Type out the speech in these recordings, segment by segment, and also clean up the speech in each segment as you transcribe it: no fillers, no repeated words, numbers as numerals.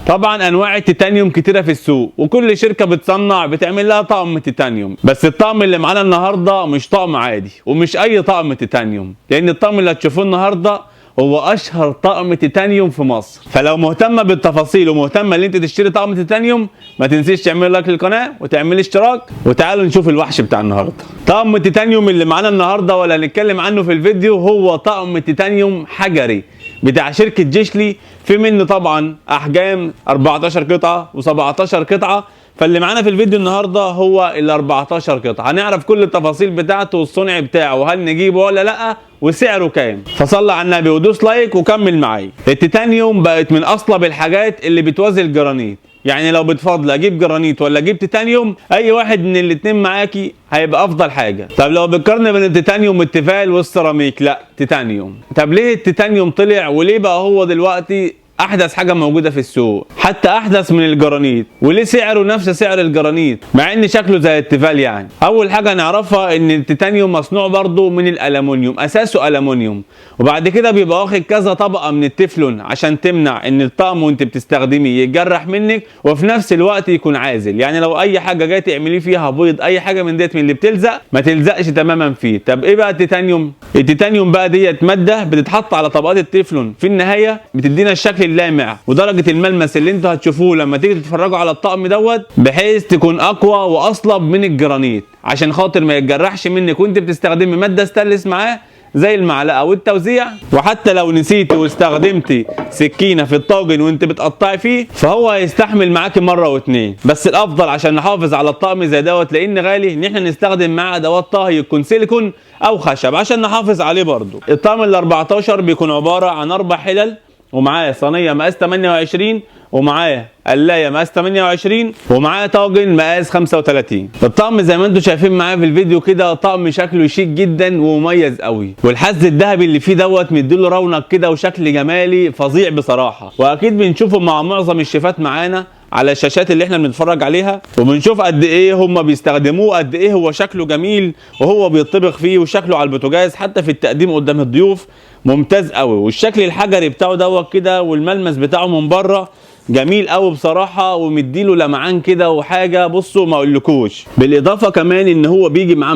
طبعا انواع التيتانيوم كتيره في السوق، وكل شركه بتصنع بتعمل لها طقم تيتانيوم، بس الطقم اللي معانا النهارده مش طقم عادي ومش اي طقم تيتانيوم، لان الطقم اللي هتشوفوه النهارده هو اشهر طقم تيتانيوم في مصر. فلو مهتمه بالتفاصيل ومهتمه ان انت تشتري طقم تيتانيوم، ما تنسيش تعمل لايك للقناه وتعمل اشتراك، وتعالوا نشوف الوحش بتاع النهارده. طقم التيتانيوم اللي معانا النهارده ولا هنتكلم عنه في الفيديو هو طقم تيتانيوم حجري بتاع شركه جيشلي. في منه طبعا احجام 14 قطعه و17 قطعه، فاللي معانا في الفيديو النهارده هو ال 14 قطعه. هنعرف كل التفاصيل بتاعته والصنع بتاعه وهل نجيبه ولا لا وسعره كام. فصلى على النبي ودوس لايك وكمل معايا. التيتانيوم بقت من اصلب الحاجات اللي بتوازي الجرانيت، يعني لو بتفضل اجيب جرانيت ولا اجيب تيتانيوم، اي واحد من الاتنين معاكي هيبقى افضل حاجه. طب لو بتقارن بين التيتانيوم والتيفال والسيراميك، لا تيتانيوم. طب ليه التيتانيوم طلع وليه بقى هو دلوقتي احدث حاجه موجوده في السوق، حتى احدث من الجرانيت، وليه سعره نفس سعر الجرانيت مع ان شكله زي التيفال؟ يعني اول حاجه نعرفها ان التيتانيوم مصنوع برضو من الالومنيوم، اساسه الومنيوم، وبعد كده بيبقى واخد كذا طبقه من التeflon عشان تمنع ان الطقم وانت بتستخدميه يتجرح منك، وفي نفس الوقت يكون عازل. يعني لو اي حاجه جايه تعمليه فيها بيض، اي حاجه من ديت من اللي بتلزق، ما تلزقش تماما فيه. طب ايه بقى التيتانيوم؟ التيتانيوم بقى ديت ماده بتتحط على طبقات التeflon في النهايه، بتدينا الشكل اللامع ودرجه الملمس اللي انتوا هتشوفوه لما تيجي تتفرجوا على الطقم دوت، بحيث تكون اقوى واصلب من الجرانيت عشان خاطر ما يتجرحش منك وانت بتستخدمي ماده ستانلس معاه زي المعلقه والتوزيع. وحتى لو نسيتي واستخدمتي سكينه في الطاجن وانت بتقطعي فيه، فهو هيستحمل معاكي مره واتنين. بس الافضل عشان نحافظ على الطقم زي دوت لان غالي، ان احنا نستخدم معاه ادوات طهي يكون سيليكون او خشب عشان نحافظ عليه برضو. الطقم ال 14 بيكون عباره عن 4 حلل، ومعاه صينيه مقاس 28، ومعاه قلايه مقاس 28، ومعاه طاجن مقاس 35. الطقم زي ما انتم شايفين معايا في الفيديو كده طقم شكله شيك جدا ومميز قوي، والحز الذهبي اللي فيه دوت مديله رونق كده وشكل جمالي فظيع بصراحه. واكيد بنشوفه مع معظم الشيفات معانا على الشاشات اللي احنا بنتفرج عليها، وبنشوف قد ايه هم بيستخدموه، قد ايه هو شكله جميل وهو بيطبخ فيه، وشكله على البوتاجاز حتى في التقديم قدام الضيوف ممتاز قوي. والشكل الحجري بتاعه دوت كده والملمس بتاعه من بره جميل قوي بصراحه، ومديله لمعان كده وحاجه بصوا ما اقولكوش. بالاضافه كمان ان هو بيجي معاه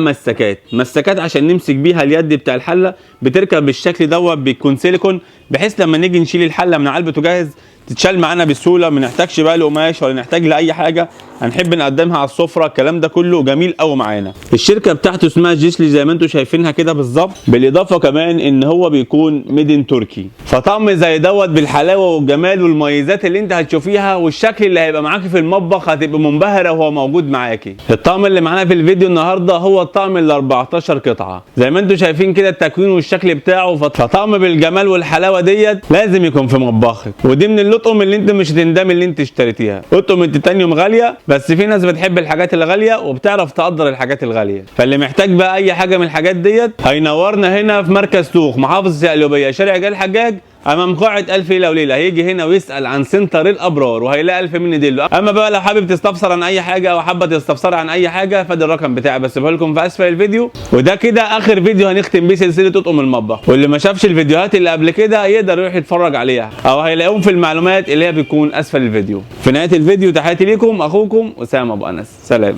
مسكات عشان نمسك بيها اليد بتاع الحله، بتركب بالشكل دوت، بيكون سيليكون بحيث لما نيجي نشيل الحله من على البوتاجاز تتشال معانا بسهوله، ما نحتاجش بقى لقماش ولا نحتاج لاي حاجه هنحب نقدمها على السفره. الكلام ده كله جميل قوي معانا. الشركه بتاعته اسمها جيشلي زي ما انتم شايفينها كده بالظبط. بالاضافه كمان ان هو بيكون ميدن تركي. فطقم زي دوت بالحلاوه والجمال والمميزات اللي انت هتشوفيها والشكل اللي هيبقى معاكي في المطبخ هتبقى منبهره وهو موجود معاكي. الطقم اللي معانا في الفيديو النهارده هو الطقم ال 14 قطعه زي ما انتم شايفين كده التكوين والشكل بتاعه. فطقم بالجمال والحلاوه ديت لازم يكون في مطبخك، ودي من اللطم اللي انت مش هتندمي اللي انت اشتريتيها. اطقم التيتانيوم غاليه، بس في ناس بتحب الحاجات الغاليه وبتعرف تقدر الحاجات الغاليه. فاللي محتاج بقى اي حاجه من الحاجات ديت هينورنا هنا في مركز سوق محافظه القليوبيه، شارع جال الحجاج امام قاعه الف ليله وليله. هيجي هنا ويسال عن سنتر الابرار وهيلاقي الف من ديله. اما بقى لو حابب تستفسر عن اي حاجه او حابه تستفسر عن اي حاجه، فادي الرقم بتاعي بسيبه لكم في اسفل الفيديو. وده كده اخر فيديو هنختم بيه سلسله اطقم المطبخ، واللي ما شافش الفيديوهات اللي قبل كده يقدر يروح يتفرج عليها او هيلاقيهم في المعلومات اللي هي بتكون اسفل الفيديو. في نهايه الفيديو تحياتي ليكم، اخوكم اسامه ابو انس، سلام.